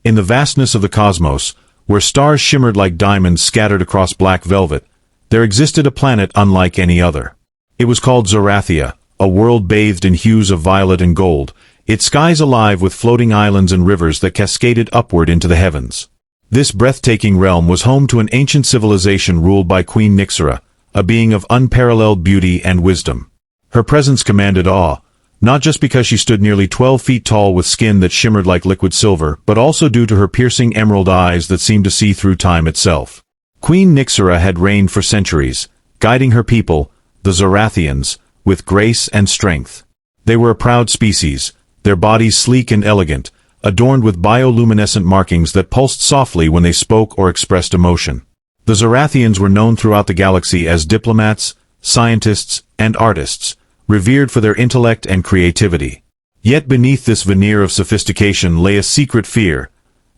In the vastness of the cosmos, where stars shimmered like diamonds scattered across black velvet, there existed a planet unlike any other. It was called Zorathia, a world bathed in hues of violet and gold, its skies alive with floating islands and rivers that cascaded upward into the heavens. This breathtaking realm was home to an ancient civilization ruled by Queen Nyxera, a being of unparalleled beauty and wisdom. Her presence commanded awe, not just because she stood nearly 12 feet tall with skin that shimmered like liquid silver, but also due to her piercing emerald eyes that seemed to see through time itself. Queen Nyxera had reigned for centuries, guiding her people, the Zorathians, with grace and strength. They were a proud species, their bodies sleek and elegant, adorned with bioluminescent markings that pulsed softly when they spoke or expressed emotion. The Zorathians were known throughout the galaxy as diplomats, scientists, and artists, revered for their intellect and creativity. Yet beneath this veneer of sophistication lay a secret fear.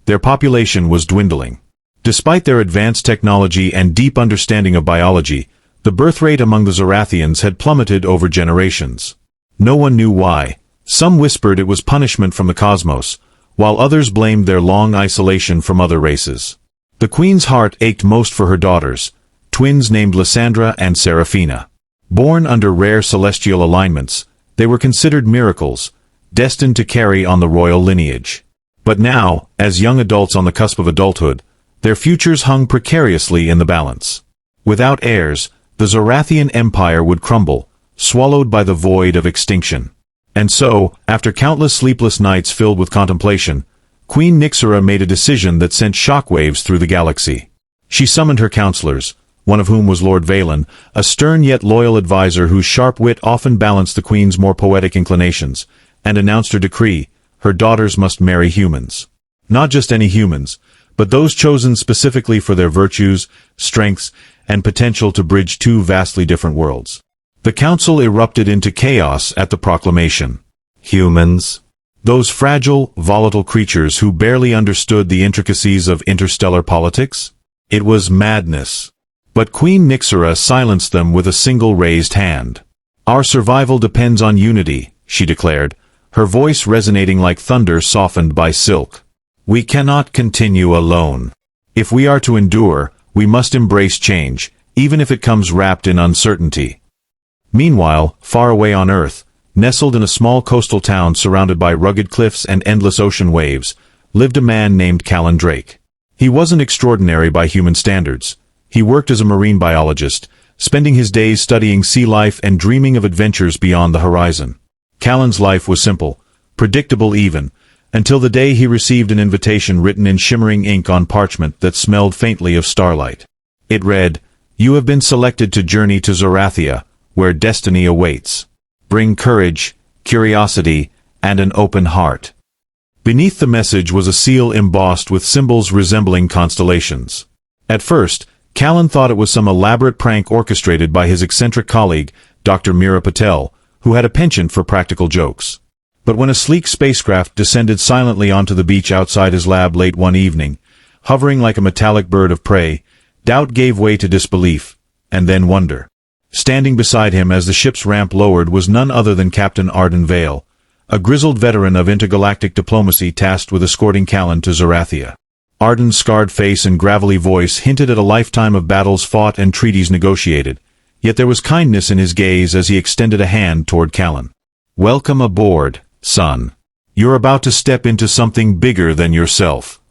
Their population was dwindling. Despite their advanced technology and deep understanding of biology, the birth rate among the Zorathians had plummeted over generations. No one knew why. Some whispered it was punishment from the cosmos, while others blamed their long isolation from other races. The queen's heart ached most for her daughters, twins named Lysandra and Seraphina. Born under rare celestial alignments, they were considered miracles, destined to carry on the royal lineage. But now, as young adults on the cusp of adulthood, their futures hung precariously in the balance. Without heirs, the Zorathian Empire would crumble, swallowed by the void of extinction. And so, after countless sleepless nights filled with contemplation, Queen Nyxera made a decision that sent shockwaves through the galaxy. She summoned her counselors, one of whom was Lord Valen, a stern yet loyal advisor whose sharp wit often balanced the queen's more poetic inclinations, and announced her decree: her daughters must marry humans. Not just any humans, but those chosen specifically for their virtues, strengths, and potential to bridge two vastly different worlds. The council erupted into chaos at the proclamation. Humans? Those fragile, volatile creatures who barely understood the intricacies of interstellar politics? It was madness. But Queen Nyxera silenced them with a single raised hand. "Our survival depends on unity," she declared, her voice resonating like thunder softened by silk. "We cannot continue alone. If we are to endure, we must embrace change, even if it comes wrapped in uncertainty." Meanwhile, far away on Earth, nestled in a small coastal town surrounded by rugged cliffs and endless ocean waves, lived a man named Kalen Drake. He wasn't extraordinary by human standards. He worked as a marine biologist, spending his days studying sea life and dreaming of adventures beyond the horizon. Kalen's life was simple, predictable even, until the day he received an invitation written in shimmering ink on parchment that smelled faintly of starlight. It read, "You have been selected to journey to Zorathia, where destiny awaits. Bring courage, curiosity, and an open heart." Beneath the message was a seal embossed with symbols resembling constellations. At first, Kalen thought it was some elaborate prank orchestrated by his eccentric colleague, Dr. Meera Patel, who had a penchant for practical jokes. But when a sleek spacecraft descended silently onto the beach outside his lab late one evening, hovering like a metallic bird of prey, doubt gave way to disbelief, and then wonder. Standing beside him as the ship's ramp lowered was none other than Captain Arden Vale, a grizzled veteran of intergalactic diplomacy tasked with escorting Kalen to Zorathia. Arden's scarred face and gravelly voice hinted at a lifetime of battles fought and treaties negotiated, yet there was kindness in his gaze as he extended a hand toward Kalen. "Welcome aboard, son. You're about to step into something bigger than yourself."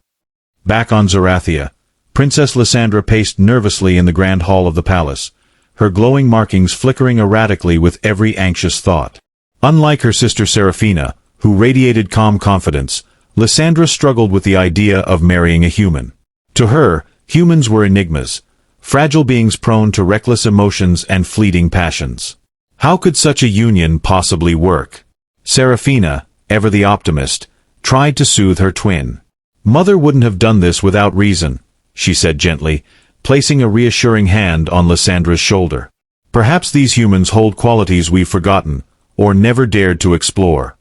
Back on Zorathia, Princess Lysandra paced nervously in the grand hall of the palace, her glowing markings flickering erratically with every anxious thought. Unlike her sister Seraphina, who radiated calm confidence, Lysandra struggled with the idea of marrying a human. To her, humans were enigmas, fragile beings prone to reckless emotions and fleeting passions. How could such a union possibly work? Seraphina, ever the optimist, tried to soothe her twin. "Mother wouldn't have done this without reason," she said gently, placing a reassuring hand on Lysandra's shoulder. "Perhaps these humans hold qualities we've forgotten, or never dared to explore."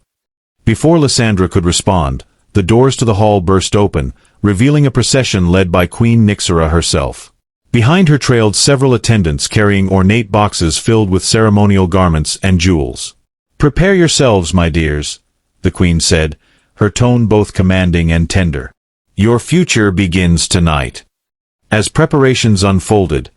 Before Lysandra could respond, the doors to the hall burst open, revealing a procession led by Queen Nyxera herself. Behind her trailed several attendants carrying ornate boxes filled with ceremonial garments and jewels. "Prepare yourselves, my dears," the queen said, her tone both commanding and tender. Your future begins tonight. As preparations unfolded,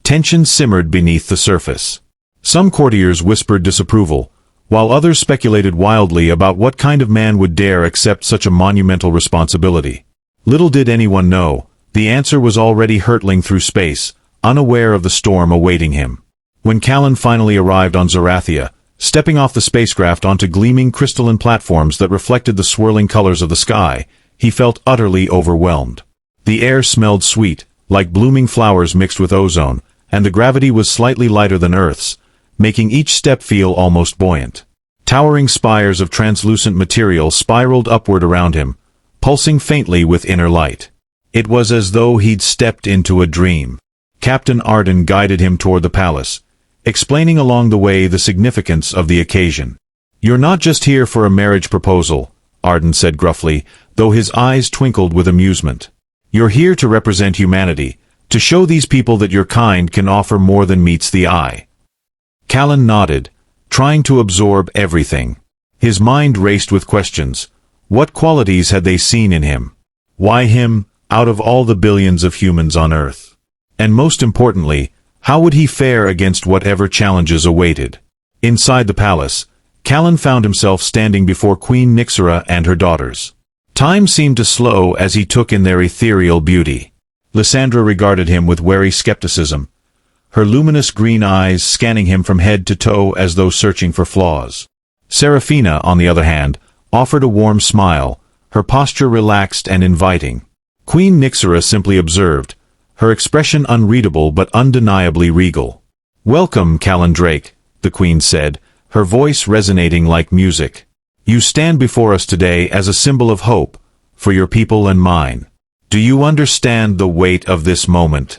tension simmered beneath the surface. Some courtiers whispered disapproval, while others speculated wildly about what kind of man would dare accept such a monumental responsibility. Little did anyone know, the answer was already hurtling through space, unaware of the storm awaiting him. When Kalen finally arrived on Zorathia, stepping off the spacecraft onto gleaming crystalline platforms that reflected the swirling colors of the sky, he felt utterly overwhelmed. The air smelled sweet, like blooming flowers mixed with ozone, and the gravity was slightly lighter than Earth's, making each step feel almost buoyant. Towering spires of translucent material spiraled upward around him, pulsing faintly with inner light. It was as though he'd stepped into a dream. Captain Arden guided him toward the palace, explaining along the way the significance of the occasion. "You're not just here for a marriage proposal," Arden said gruffly, though his eyes twinkled with amusement. "You're here to represent humanity, to show these people that your kind can offer more than meets the eye." Kalen nodded, trying to absorb everything. His mind raced with questions. What qualities had they seen in him? Why him, out of all the billions of humans on Earth? And most importantly, how would he fare against whatever challenges awaited? Inside the palace, Kalen found himself standing before Queen Nyxera and her daughters. Time seemed to slow as he took in their ethereal beauty. Lysandra regarded him with wary skepticism, her luminous green eyes scanning him from head to toe as though searching for flaws. Seraphina, on the other hand, offered a warm smile, her posture relaxed and inviting. Queen Nyxera simply observed, her expression unreadable but undeniably regal. "Welcome, Kalen Drake," the queen said, her voice resonating like music. "You stand before us today as a symbol of hope, for your people and mine. Do you understand the weight of this moment?"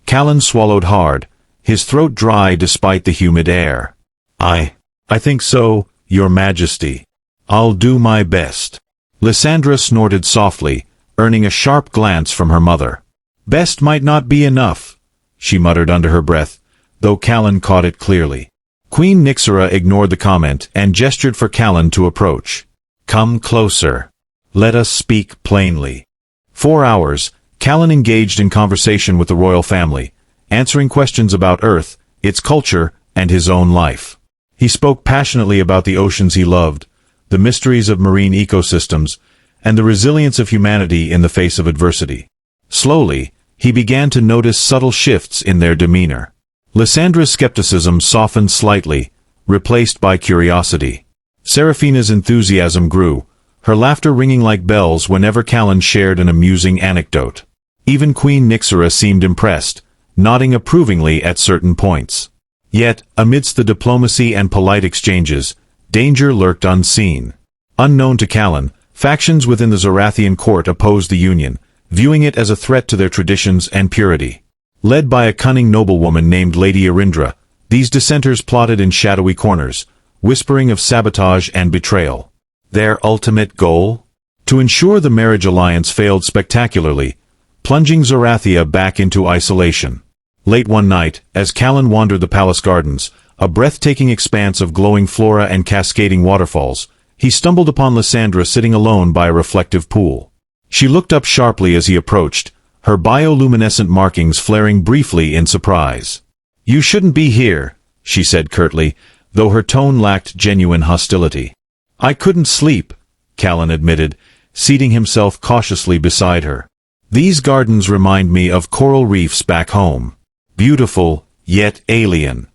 Kalen swallowed hard, his throat dry despite the humid air. I think so, Your Majesty. I'll do my best." Lysandra snorted softly, earning a sharp glance from her mother. "Best might not be enough," she muttered under her breath, though Kalen caught it clearly. Queen Nyxera ignored the comment and gestured for Kalen to approach. "Come closer. Let us speak plainly." 4 hours, Kalen engaged in conversation with the royal family, answering questions about Earth, its culture, and his own life. He spoke passionately about the oceans he loved, the mysteries of marine ecosystems, and the resilience of humanity in the face of adversity. Slowly, he began to notice subtle shifts in their demeanor. Lysandra's skepticism softened slightly, replaced by curiosity. Seraphina's enthusiasm grew, her laughter ringing like bells whenever Kalen shared an amusing anecdote. Even Queen Nyxera seemed impressed, nodding approvingly at certain points. Yet, amidst the diplomacy and polite exchanges, danger lurked unseen. Unknown to Kalen, factions within the Zorathian court opposed the union, viewing it as a threat to their traditions and purity. Led by a cunning noblewoman named Lady Arindra, these dissenters plotted in shadowy corners, whispering of sabotage and betrayal. Their ultimate goal? To ensure the marriage alliance failed spectacularly, plunging Zorathia back into isolation. Late one night, as Kalen wandered the palace gardens, a breathtaking expanse of glowing flora and cascading waterfalls, he stumbled upon Lysandra sitting alone by a reflective pool. She looked up sharply as he approached, her bioluminescent markings flaring briefly in surprise. "You shouldn't be here," she said curtly, though her tone lacked genuine hostility. "I couldn't sleep," Kalen admitted, seating himself cautiously beside her. "These gardens remind me of coral reefs back home. Beautiful, yet alien."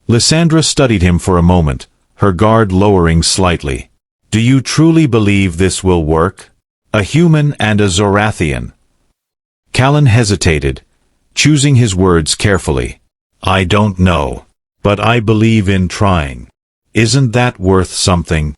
Lysandra studied him for a moment, her guard lowering slightly. "Do you truly believe this will work? A human and a Zorathian?" Kalen hesitated, choosing his words carefully. "I don't know, but I believe in trying. Isn't that worth something?"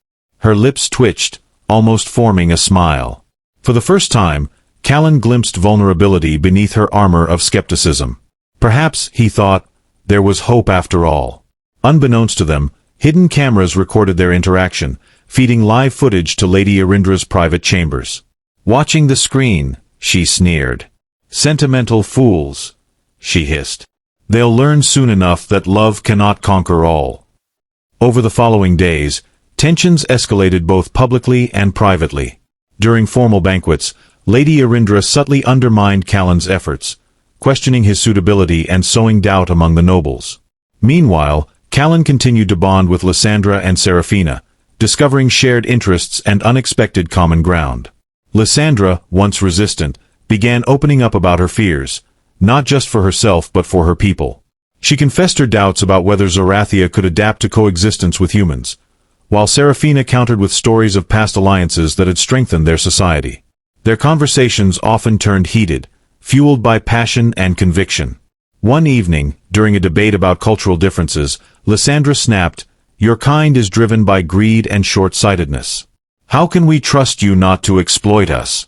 Her lips twitched, almost forming a smile. For the first time, Kalen glimpsed vulnerability beneath her armor of skepticism. Perhaps, he thought, there was hope after all. Unbeknownst to them, hidden cameras recorded their interaction, feeding live footage to Lady Arindra's private chambers. "Watching the screen," she sneered. "Sentimental fools," she hissed. "They'll learn soon enough that love cannot conquer all." Over the following days, tensions escalated both publicly and privately. During formal banquets, Lady Arindra subtly undermined Kalen's efforts, questioning his suitability and sowing doubt among the nobles. Meanwhile, Kalen continued to bond with Lysandra and Seraphina, discovering shared interests and unexpected common ground. Lysandra, once resistant, began opening up about her fears, not just for herself but for her people. She confessed her doubts about whether Zorathia could adapt to coexistence with humans, while Seraphina countered with stories of past alliances that had strengthened their society. Their conversations often turned heated, fueled by passion and conviction. One evening, during a debate about cultural differences, Lysandra snapped, "Your kind is driven by greed and short-sightedness. How can we trust you not to exploit us?"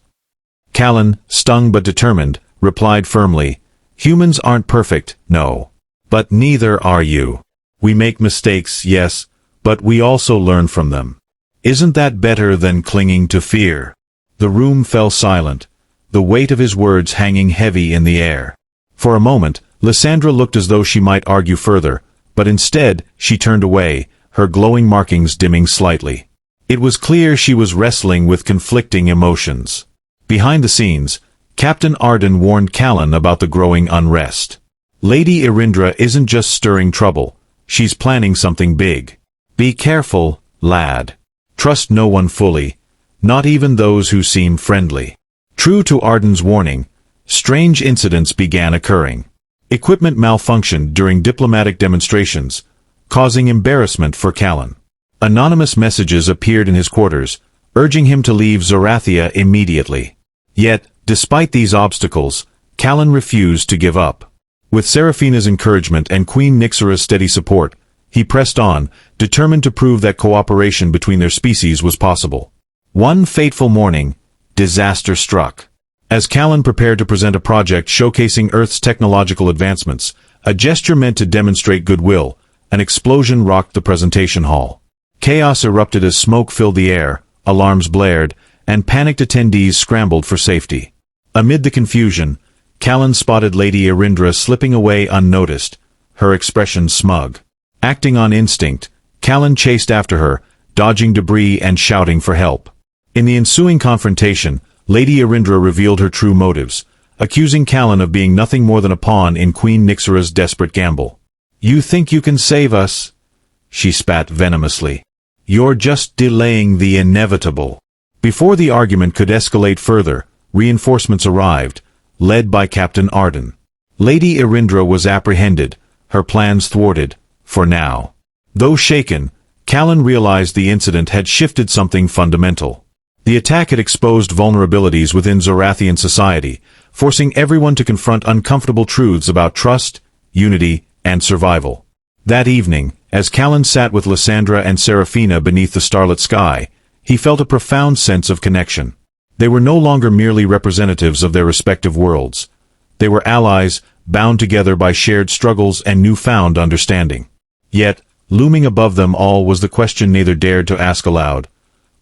Kalen, stung but determined, replied firmly, "Humans aren't perfect, no. But neither are you. We make mistakes, yes, but we also learn from them. Isn't that better than clinging to fear?" The room fell silent, the weight of his words hanging heavy in the air. For a moment, Lysandra looked as though she might argue further, but instead, she turned away, her glowing markings dimming slightly. It was clear she was wrestling with conflicting emotions. Behind the scenes, Captain Arden warned Kalen about the growing unrest. Lady Arindra isn't just stirring trouble, she's planning something big. Be careful, lad. Trust no one fully, not even those who seem friendly. True to Arden's warning, strange incidents began occurring. Equipment malfunctioned during diplomatic demonstrations, causing embarrassment for Kalen. Anonymous messages appeared in his quarters, urging him to leave Zorathia immediately. Yet, despite these obstacles, Kalen refused to give up. With Seraphina's encouragement and Queen Nixera's steady support, he pressed on, determined to prove that cooperation between their species was possible. One fateful morning, disaster struck. As Kalen prepared to present a project showcasing Earth's technological advancements, a gesture meant to demonstrate goodwill, an explosion rocked the presentation hall. Chaos erupted as smoke filled the air, alarms blared, and panicked attendees scrambled for safety. Amid the confusion, Kalen spotted Lady Arindra slipping away unnoticed, her expression smug. Acting on instinct, Kalen chased after her, dodging debris and shouting for help. In the ensuing confrontation, Lady Arindra revealed her true motives, accusing Kalen of being nothing more than a pawn in Queen Nixera's desperate gamble. "You think you can save us?" she spat venomously. "You're just delaying the inevitable." Before the argument could escalate further, reinforcements arrived, led by Captain Arden. Lady Arindra was apprehended, her plans thwarted, for now. Though shaken, Kalen realized the incident had shifted something fundamental. The attack had exposed vulnerabilities within Zorathian society, forcing everyone to confront uncomfortable truths about trust, unity, and survival. That evening, as Kalen sat with Lysandra and Seraphina beneath the starlit sky, he felt a profound sense of connection. They were no longer merely representatives of their respective worlds. They were allies, bound together by shared struggles and newfound understanding. Yet, looming above them all was the question neither dared to ask aloud.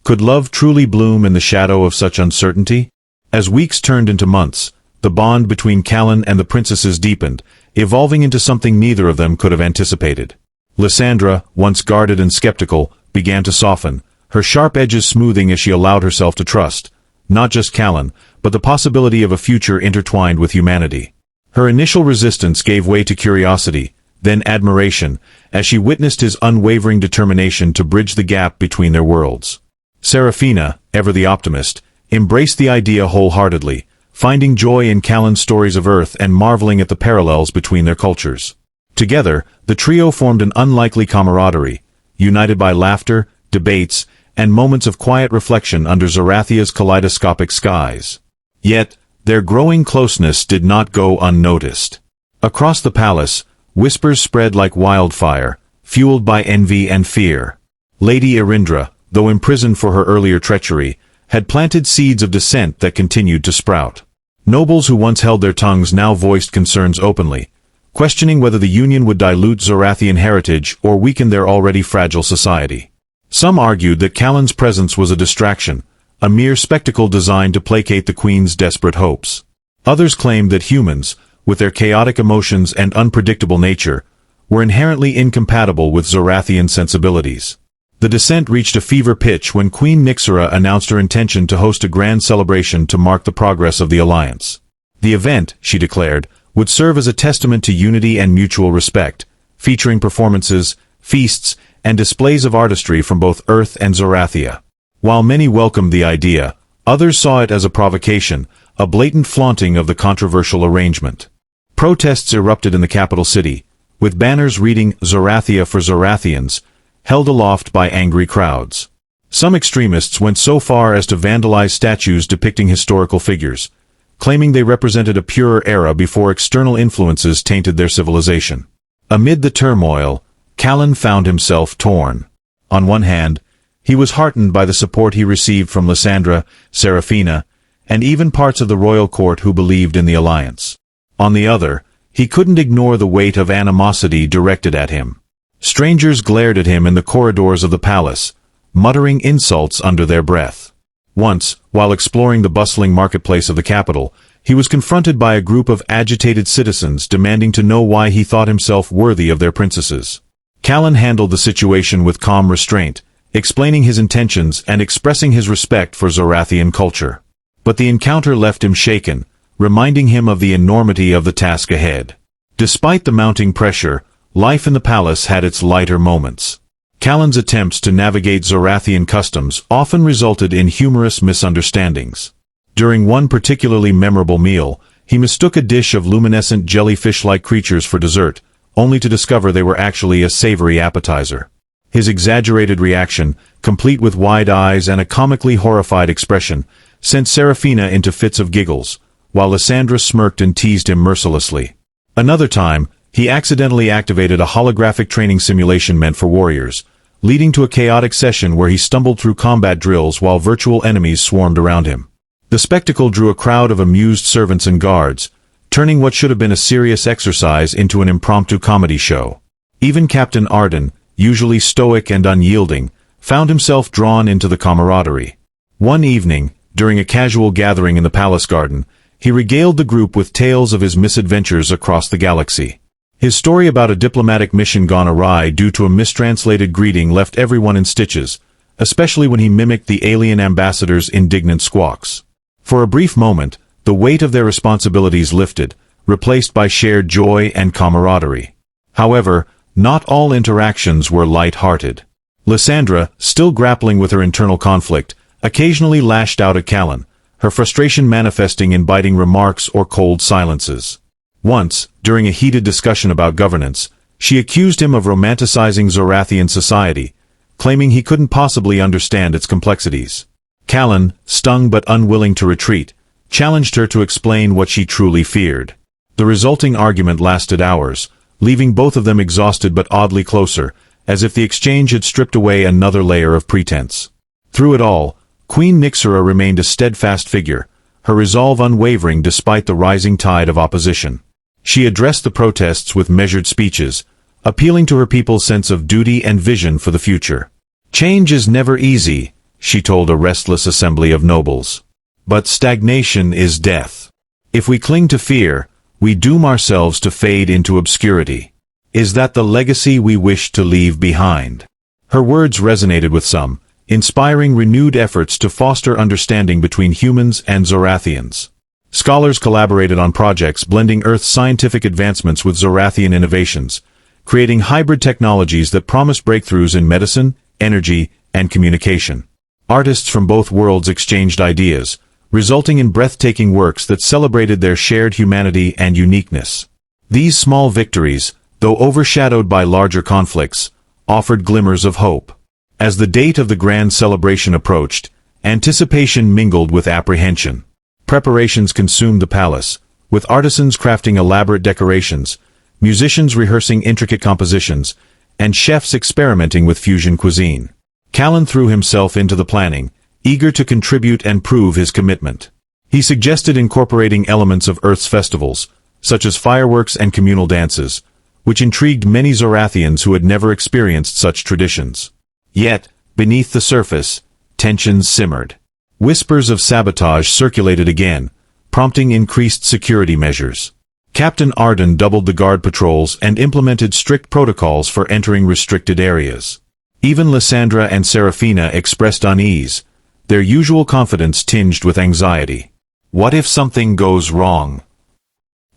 Could love truly bloom in the shadow of such uncertainty? As weeks turned into months, the bond between Kalen and the princesses deepened, evolving into something neither of them could have anticipated. Lysandra, once guarded and skeptical, began to soften, her sharp edges smoothing as she allowed herself to trust, not just Kalen, but the possibility of a future intertwined with humanity. Her initial resistance gave way to curiosity, then admiration, as she witnessed his unwavering determination to bridge the gap between their worlds. Seraphina, ever the optimist, embraced the idea wholeheartedly, finding joy in Kalen's stories of Earth and marveling at the parallels between their cultures. Together, the trio formed an unlikely camaraderie, united by laughter, debates, and moments of quiet reflection under Zorathia's kaleidoscopic skies. Yet, their growing closeness did not go unnoticed. Across the palace, whispers spread like wildfire, fueled by envy and fear. Lady Arindra, though imprisoned for her earlier treachery, had planted seeds of dissent that continued to sprout. Nobles who once held their tongues now voiced concerns openly, questioning whether the union would dilute Zorathian heritage or weaken their already fragile society. Some argued that Kalen's presence was a distraction, a mere spectacle designed to placate the queen's desperate hopes. Others claimed that humans, with their chaotic emotions and unpredictable nature, were inherently incompatible with Zorathian sensibilities. The descent reached a fever pitch when Queen Nixera announced her intention to host a grand celebration to mark the progress of the alliance. The event, she declared, would serve as a testament to unity and mutual respect, featuring performances, feasts, and displays of artistry from both Earth and Zorathia. While many welcomed the idea, others saw it as a provocation, a blatant flaunting of the controversial arrangement. Protests erupted in the capital city, with banners reading "Zorathia for Zorathians," held aloft by angry crowds. Some extremists went so far as to vandalize statues depicting historical figures, claiming they represented a purer era before external influences tainted their civilization. Amid the turmoil, Kalen found himself torn. On one hand, he was heartened by the support he received from Lysandra, Serafina, and even parts of the royal court who believed in the alliance. On the other, he couldn't ignore the weight of animosity directed at him. Strangers glared at him in the corridors of the palace, muttering insults under their breath. Once, while exploring the bustling marketplace of the capital, he was confronted by a group of agitated citizens demanding to know why he thought himself worthy of their princesses. Kalen handled the situation with calm restraint, explaining his intentions and expressing his respect for Zorathian culture. But the encounter left him shaken, reminding him of the enormity of the task ahead. Despite the mounting pressure, life in the palace had its lighter moments. Kalen's attempts to navigate Zorathian customs often resulted in humorous misunderstandings. During one particularly memorable meal, he mistook a dish of luminescent jellyfish-like creatures for dessert, only to discover they were actually a savory appetizer. His exaggerated reaction, complete with wide eyes and a comically horrified expression, sent Serafina into fits of giggles, while Lysandra smirked and teased him mercilessly. Another time, he accidentally activated a holographic training simulation meant for warriors, leading to a chaotic session where he stumbled through combat drills while virtual enemies swarmed around him. The spectacle drew a crowd of amused servants and guards, turning what should have been a serious exercise into an impromptu comedy show. Even Captain Arden, usually stoic and unyielding, found himself drawn into the camaraderie. One evening, during a casual gathering in the palace garden, he regaled the group with tales of his misadventures across the galaxy. His story about a diplomatic mission gone awry due to a mistranslated greeting left everyone in stitches, especially when he mimicked the alien ambassador's indignant squawks. For a brief moment, the weight of their responsibilities lifted, replaced by shared joy and camaraderie. However, not all interactions were light-hearted. Lysandra, still grappling with her internal conflict, occasionally lashed out at Kalen, her frustration manifesting in biting remarks or cold silences. Once, during a heated discussion about governance, she accused him of romanticizing Zorathian society, claiming he couldn't possibly understand its complexities. Kalen, stung but unwilling to retreat, challenged her to explain what she truly feared. The resulting argument lasted hours, leaving both of them exhausted but oddly closer, as if the exchange had stripped away another layer of pretense. Through it all, Queen Nixera remained a steadfast figure, her resolve unwavering despite the rising tide of opposition. She addressed the protests with measured speeches, appealing to her people's sense of duty and vision for the future. "Change is never easy," she told a restless assembly of nobles. "But stagnation is death. If we cling to fear, we doom ourselves to fade into obscurity. Is that the legacy we wish to leave behind?" Her words resonated with some, inspiring renewed efforts to foster understanding between humans and Zorathians. Scholars collaborated on projects blending Earth's scientific advancements with Zorathian innovations, creating hybrid technologies that promised breakthroughs in medicine, energy, and communication. Artists from both worlds exchanged ideas, resulting in breathtaking works that celebrated their shared humanity and uniqueness. These small victories, though overshadowed by larger conflicts, offered glimmers of hope. As the date of the grand celebration approached, anticipation mingled with apprehension. Preparations consumed the palace, with artisans crafting elaborate decorations, musicians rehearsing intricate compositions, and chefs experimenting with fusion cuisine. Kalen threw himself into the planning, eager to contribute and prove his commitment. He suggested incorporating elements of Earth's festivals, such as fireworks and communal dances, which intrigued many Zorathians who had never experienced such traditions. Yet, beneath the surface, tensions simmered. Whispers of sabotage circulated again, prompting increased security measures. Captain Arden doubled the guard patrols and implemented strict protocols for entering restricted areas. Even Lysandra and Seraphina expressed unease, their usual confidence tinged with anxiety. What if something goes wrong?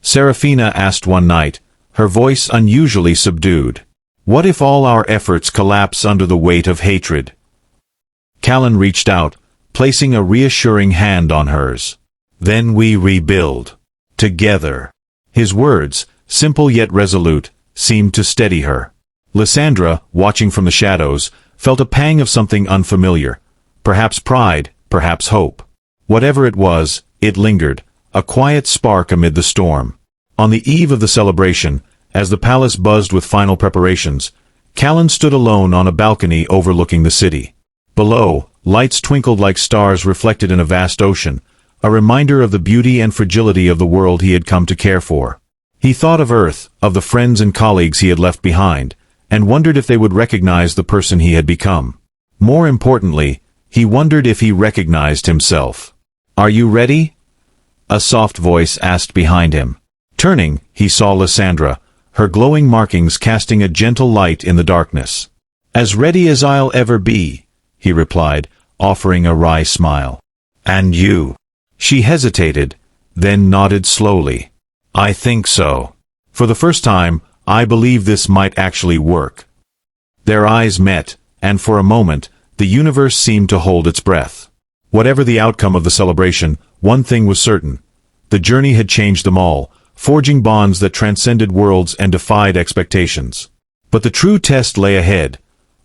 Seraphina asked one night, her voice unusually subdued. What if all our efforts collapse under the weight of hatred? Kalen reached out, placing a reassuring hand on hers. Then we rebuild. Together. His words, simple yet resolute, seemed to steady her. Lysandra, watching from the shadows, felt a pang of something unfamiliar. Perhaps pride, perhaps hope. Whatever it was, it lingered, a quiet spark amid the storm. On the eve of the celebration, as the palace buzzed with final preparations, Kalen stood alone on a balcony overlooking the city. Below, lights twinkled like stars reflected in a vast ocean, a reminder of the beauty and fragility of the world he had come to care for. He thought of Earth, of the friends and colleagues he had left behind, and wondered if they would recognize the person he had become. More importantly, he wondered if he recognized himself. "Are you ready?" a soft voice asked behind him. Turning, he saw Lysandra, her glowing markings casting a gentle light in the darkness. "As ready as I'll ever be," he replied, offering a wry smile. "And you?" She hesitated, then nodded slowly. "I think so. For the first time, I believe this might actually work." Their eyes met, and for a moment, the universe seemed to hold its breath. Whatever the outcome of the celebration, one thing was certain. The journey had changed them all, forging bonds that transcended worlds and defied expectations. But the true test lay ahead,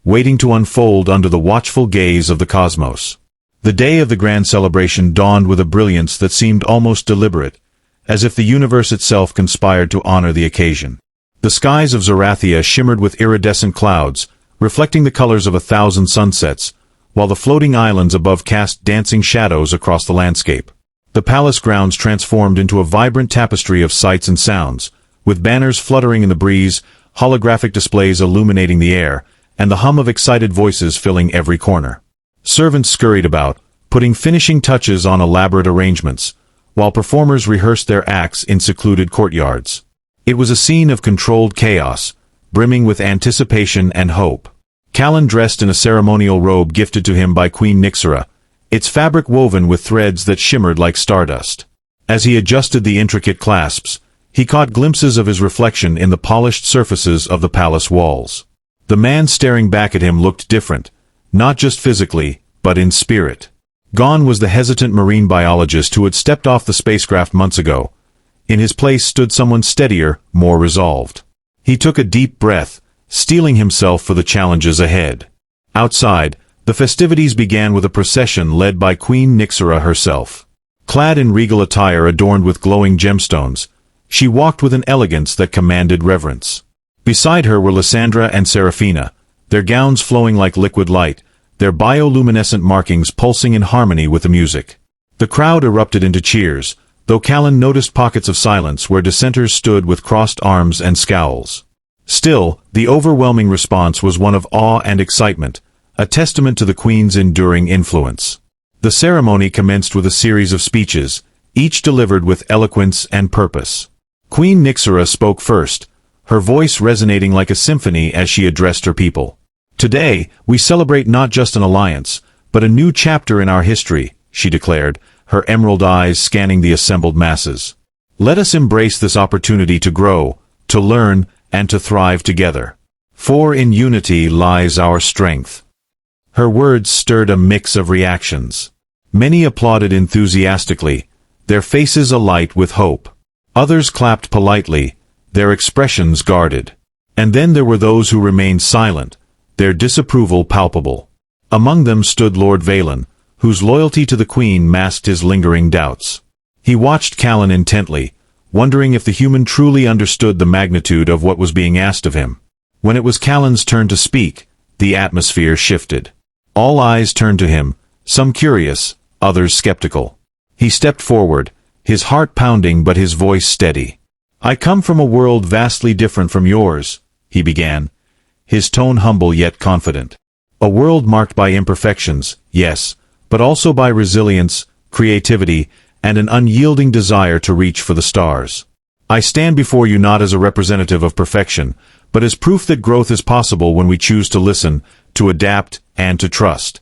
waiting to unfold under the watchful gaze of the cosmos. The day of the grand celebration dawned with a brilliance that seemed almost deliberate, as if the universe itself conspired to honor the occasion. The skies of Zorathia shimmered with iridescent clouds, reflecting the colors of 1,000 sunsets, while the floating islands above cast dancing shadows across the landscape. The palace grounds transformed into a vibrant tapestry of sights and sounds, with banners fluttering in the breeze, holographic displays illuminating the air, and the hum of excited voices filling every corner. Servants scurried about, putting finishing touches on elaborate arrangements, while performers rehearsed their acts in secluded courtyards. It was a scene of controlled chaos, brimming with anticipation and hope. Kalen dressed in a ceremonial robe gifted to him by Queen Nixera, its fabric woven with threads that shimmered like stardust. As he adjusted the intricate clasps, he caught glimpses of his reflection in the polished surfaces of the palace walls. The man staring back at him looked different, not just physically, but in spirit. Gone was the hesitant marine biologist who had stepped off the spacecraft months ago. In his place stood someone steadier, more resolved. He took a deep breath, steeling himself for the challenges ahead. Outside, the festivities began with a procession led by Queen Nixera herself. Clad in regal attire adorned with glowing gemstones, she walked with an elegance that commanded reverence. Beside her were Lysandra and Seraphina, their gowns flowing like liquid light, their bioluminescent markings pulsing in harmony with the music. The crowd erupted into cheers, though Kalen noticed pockets of silence where dissenters stood with crossed arms and scowls. Still, the overwhelming response was one of awe and excitement, a testament to the Queen's enduring influence. The ceremony commenced with a series of speeches, each delivered with eloquence and purpose. Queen Nixera spoke first, her voice resonating like a symphony as she addressed her people. "Today, we celebrate not just an alliance, but a new chapter in our history," she declared, her emerald eyes scanning the assembled masses. "Let us embrace this opportunity to grow, to learn, and to thrive together. For in unity lies our strength." Her words stirred a mix of reactions. Many applauded enthusiastically, their faces alight with hope. Others clapped politely, their expressions guarded. And then there were those who remained silent, their disapproval palpable. Among them stood Lord Valen, whose loyalty to the Queen masked his lingering doubts. He watched Kalen intently, wondering if the human truly understood the magnitude of what was being asked of him. When it was Kalen's turn to speak, the atmosphere shifted. All eyes turned to him, some curious, others skeptical. He stepped forward, his heart pounding but his voice steady. "I come from a world vastly different from yours," he began, his tone humble yet confident. "A world marked by imperfections, yes, but also by resilience, creativity, and an unyielding desire to reach for the stars. I stand before you not as a representative of perfection, but as proof that growth is possible when we choose to listen, to adapt, and to trust.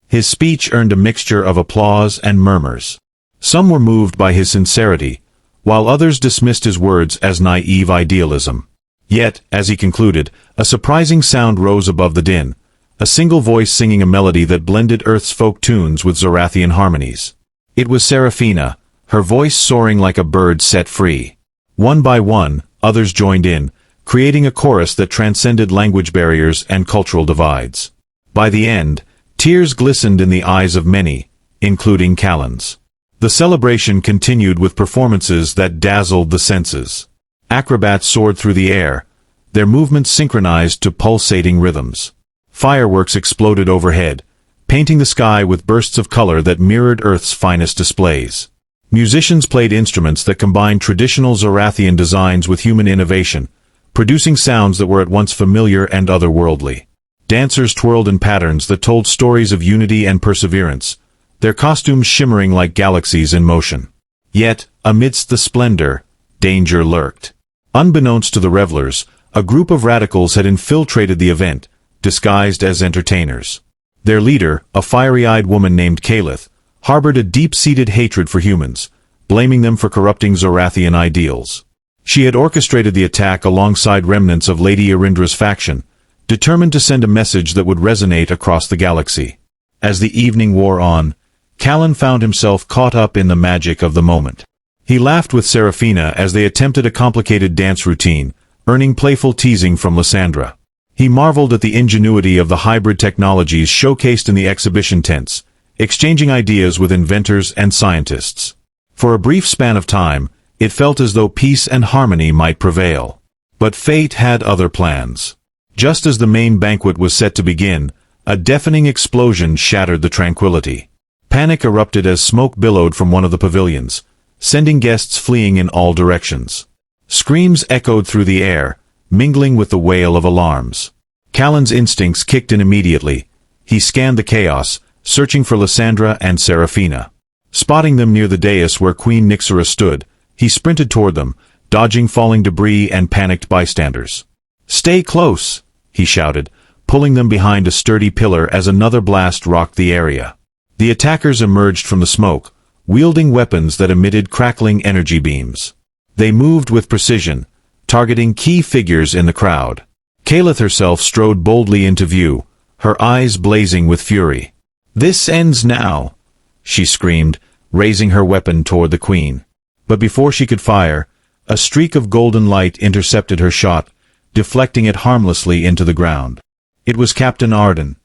His speech earned a mixture of applause and murmurs. Some were moved by his sincerity, while others dismissed his words as naive idealism. Yet, as he concluded, a surprising sound rose above the din, a single voice singing a melody that blended Earth's folk tunes with Zorathian harmonies. It was Seraphina, her voice soaring like a bird set free. One by one, others joined in, creating a chorus that transcended language barriers and cultural divides. By the end, tears glistened in the eyes of many, including Kalen's. The celebration continued with performances that dazzled the senses. Acrobats soared through the air, their movements synchronized to pulsating rhythms. Fireworks exploded overhead, painting the sky with bursts of color that mirrored Earth's finest displays. Musicians played instruments that combined traditional Zorathian designs with human innovation, producing sounds that were at once familiar and otherworldly. Dancers twirled in patterns that told stories of unity and perseverance, their costumes shimmering like galaxies in motion. Yet, amidst the splendor, danger lurked. Unbeknownst to the revelers, a group of radicals had infiltrated the event, disguised as entertainers. Their leader, a fiery-eyed woman named Kalen, harbored a deep-seated hatred for humans, blaming them for corrupting Zorathian ideals. She had orchestrated the attack alongside remnants of Lady Irindra's faction, determined to send a message that would resonate across the galaxy. As the evening wore on, Kalen found himself caught up in the magic of the moment. He laughed with Seraphina as they attempted a complicated dance routine, earning playful teasing from Lysandra. He marveled at the ingenuity of the hybrid technologies showcased in the exhibition tents, exchanging ideas with inventors and scientists. For a brief span of time, it felt as though peace and harmony might prevail. But fate had other plans. Just as the main banquet was set to begin, a deafening explosion shattered the tranquility. Panic erupted as smoke billowed from one of the pavilions, sending guests fleeing in all directions. Screams echoed through the air, mingling with the wail of alarms. Kalen's instincts kicked in immediately. He scanned the chaos, searching for Lysandra and Seraphina. Spotting them near the dais where Queen Nyxera stood, he sprinted toward them, dodging falling debris and panicked bystanders. "Stay close," he shouted, pulling them behind a sturdy pillar as another blast rocked the area. The attackers emerged from the smoke, wielding weapons that emitted crackling energy beams. They moved with precision, targeting key figures in the crowd. Kalen herself strode boldly into view, her eyes blazing with fury. "This ends now," she screamed, raising her weapon toward the queen. But before she could fire, a streak of golden light intercepted her shot, deflecting it harmlessly into the ground. It was Captain Arden,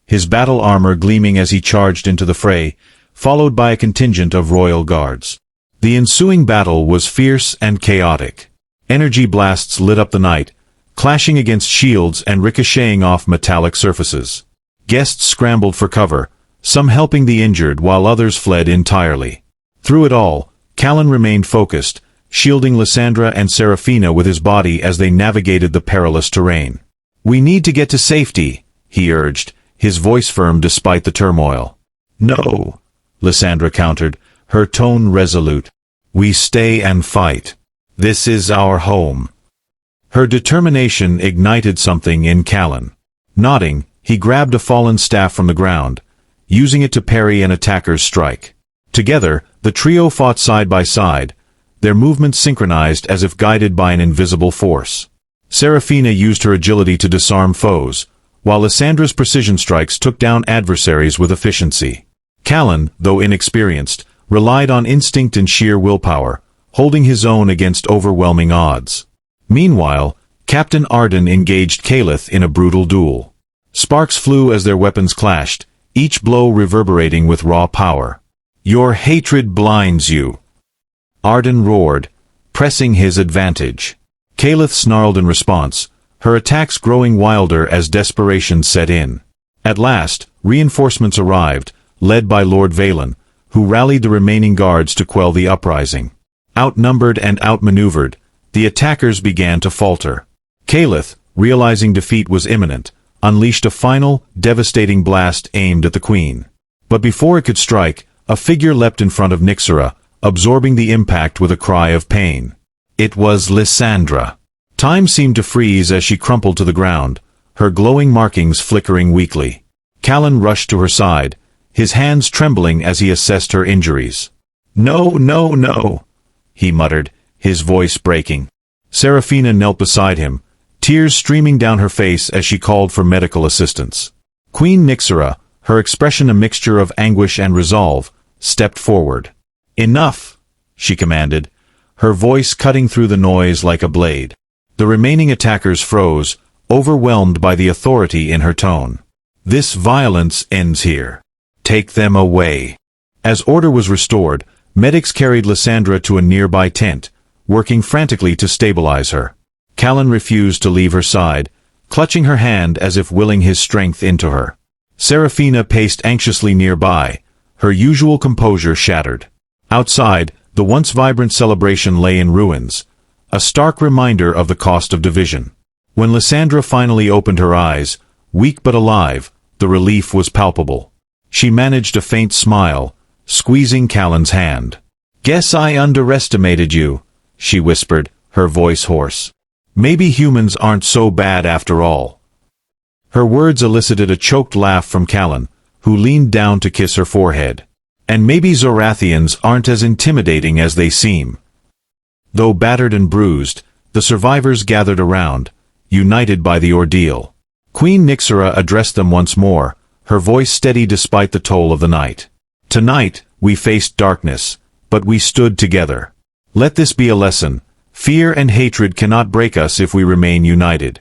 his battle armor gleaming as he charged into the fray, followed by a contingent of royal guards. The ensuing battle was fierce and chaotic. Energy blasts lit up the night, clashing against shields and ricocheting off metallic surfaces. Guests scrambled for cover, some helping the injured while others fled entirely. Through it all, Kalen remained focused, shielding Lysandra and Seraphina with his body as they navigated the perilous terrain. "We need to get to safety," he urged, his voice firm despite the turmoil. "No," Lysandra countered, her tone resolute. "We stay and fight. This is our home." Her determination ignited something in Kalen. Nodding, he grabbed a fallen staff from the ground, using it to parry an attacker's strike. Together, the trio fought side by side, their movements synchronized as if guided by an invisible force. Seraphina used her agility to disarm foes, while Lysandra's precision strikes took down adversaries with efficiency. Kalen, though inexperienced, relied on instinct and sheer willpower, holding his own against overwhelming odds. Meanwhile, Captain Arden engaged Kalen in a brutal duel. Sparks flew as their weapons clashed, each blow reverberating with raw power. "Your hatred blinds you," Arden roared, pressing his advantage. Kalen snarled in response, her attacks growing wilder as desperation set in. At last, reinforcements arrived, led by Lord Valen, who rallied the remaining guards to quell the uprising. Outnumbered and outmaneuvered, the attackers began to falter. Kalen, realizing defeat was imminent, unleashed a final, devastating blast aimed at the queen. But before it could strike, a figure leapt in front of Nyxera, absorbing the impact with a cry of pain. It was Lysandra. Time seemed to freeze as she crumpled to the ground, her glowing markings flickering weakly. Kalen rushed to her side, his hands trembling as he assessed her injuries. "No, no, no," he muttered, his voice breaking. Seraphina knelt beside him, tears streaming down her face as she called for medical assistance. Queen Nixera, her expression a mixture of anguish and resolve, stepped forward. "Enough," she commanded, her voice cutting through the noise like a blade. The remaining attackers froze, overwhelmed by the authority in her tone. "This violence ends here. Take them away." As order was restored, medics carried Lysandra to a nearby tent, working frantically to stabilize her. Kalen refused to leave her side, clutching her hand as if willing his strength into her. Seraphina paced anxiously nearby, her usual composure shattered. Outside, the once vibrant celebration lay in ruins, a stark reminder of the cost of division. When Lysandra finally opened her eyes, weak but alive, the relief was palpable. She managed a faint smile, squeezing Kalen's hand. "Guess I underestimated you," she whispered, her voice hoarse. "Maybe humans aren't so bad after all." Her words elicited a choked laugh from Kalen, who leaned down to kiss her forehead. "And maybe Zorathians aren't as intimidating as they seem." Though battered and bruised, the survivors gathered around, united by the ordeal. Queen Nixera addressed them once more, her voice steady despite the toll of the night. "Tonight, we faced darkness, but we stood together. Let this be a lesson. Fear and hatred cannot break us if we remain united."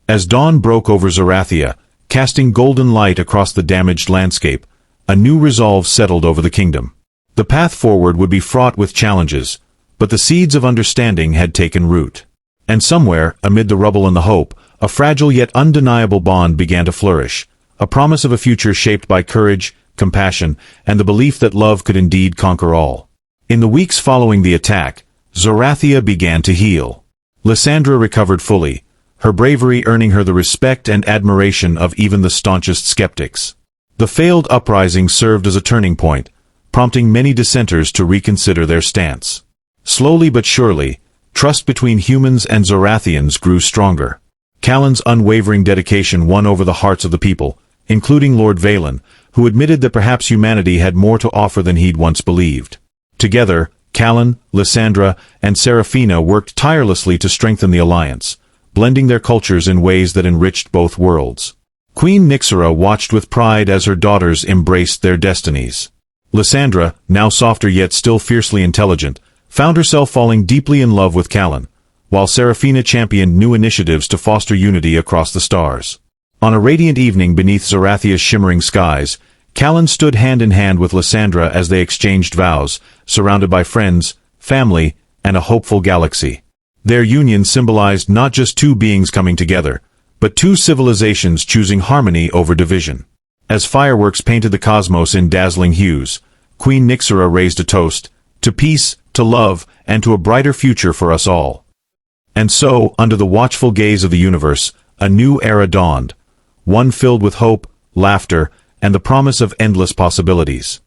As dawn broke over Zorathia, casting golden light across the damaged landscape, a new resolve settled over the kingdom. The path forward would be fraught with challenges, but the seeds of understanding had taken root. And somewhere, amid the rubble and the hope, a fragile yet undeniable bond began to flourish, a promise of a future shaped by courage, compassion, and the belief that love could indeed conquer all. In the weeks following the attack, Zorathia began to heal. Lysandra recovered fully, her bravery earning her the respect and admiration of even the staunchest skeptics. The failed uprising served as a turning point, prompting many dissenters to reconsider their stance. Slowly but surely, trust between humans and Zorathians grew stronger. Kalen's unwavering dedication won over the hearts of the people, including Lord Valen, who admitted that perhaps humanity had more to offer than he'd once believed. Together, Kalen, Lysandra, and Seraphina worked tirelessly to strengthen the alliance, blending their cultures in ways that enriched both worlds. Queen Nixera watched with pride as her daughters embraced their destinies. Lysandra, now softer yet still fiercely intelligent, found herself falling deeply in love with Kalen, while Seraphina championed new initiatives to foster unity across the stars. On a radiant evening beneath Zorathia's shimmering skies, Kalen stood hand in hand with Lysandra as they exchanged vows, surrounded by friends, family, and a hopeful galaxy. Their union symbolized not just two beings coming together, but two civilizations choosing harmony over division. As fireworks painted the cosmos in dazzling hues, Queen Nixera raised a toast, to peace, to love, and to a brighter future for us all. And so, under the watchful gaze of the universe, a new era dawned, one filled with hope, laughter, and the promise of endless possibilities.